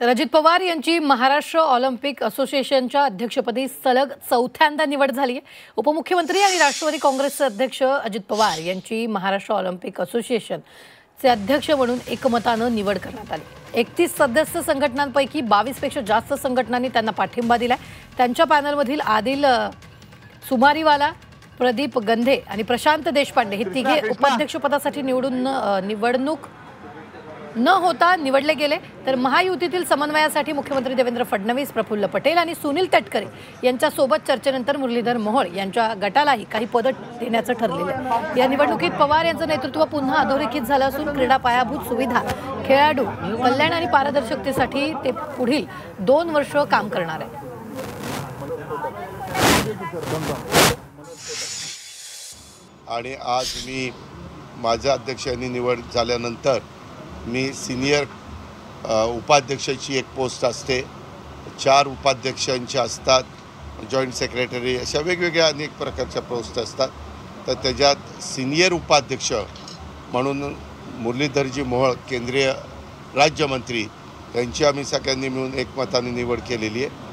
तर अजित पवार यांची महाराष्ट्र ऑलिम्पिक असोसिएशनच्या अध्यक्षपदी सलग चौथ्यांदा निवड झाली आहे। उपमुख्यमंत्री आणि राष्ट्रवादी काँग्रेसचे अध्यक्ष अजित पवार यांची महाराष्ट्र ऑलिम्पिक असोसिएशनचे अध्यक्ष म्हणून एकमतानं निवड करण्यात आली। 31 सदस्य संघटनांपैकी 22 पेक्षा जास्त संघटनांनी त्यांना पाठिंबा दिलाय। त्यांच्या पॅनलमधील आदिल सुमारीवाला, प्रदीप गंधे आणि प्रशांत देशपांडे हे तिघे उपाध्यक्षपदासाठी निवडणूक न होता निवडले गेले। तर महायुतीतील समन्वयासाठी मुख्यमंत्री देवेंद्र फडणवीस, प्रफुल्ल पटेल आणि सुनील तटकरे यांच्यासोबत चर्चेनंतर मुरलीधर मोहोळ यांच्या गटालाही काही पदं देण्याचं ठरलेलं आहे। या निवडणुकीत पवार यांचं नेतृत्व पुन्हा अधोरेखित झालं असून क्रीडा पायाभूत सुविधा, खेळाडू कल्याण आणि पारदर्शकतेसाठी ते पुढील 2 वर्ष काम करणार आहे। आणि आज मी माझ्या अध्यक्षांनी निवड झाल्यानंतर मी सिनियर उपाध्यक्षाची एक पोस्ट असते, 4 उपाध्यक्षांच्या असतात, जॉईंट सेक्रेटरी, अशा वेगवेगळ्या अनेक प्रकारच्या पोस्ट असतात। तर त्याच्यात सिनियर उपाध्यक्ष म्हणून मुरलीधरजी मोहोळ केंद्रीय राज्यमंत्री यांची आम्ही सगळ्यांनी मिळून एकमताने निवड केलेली आहे।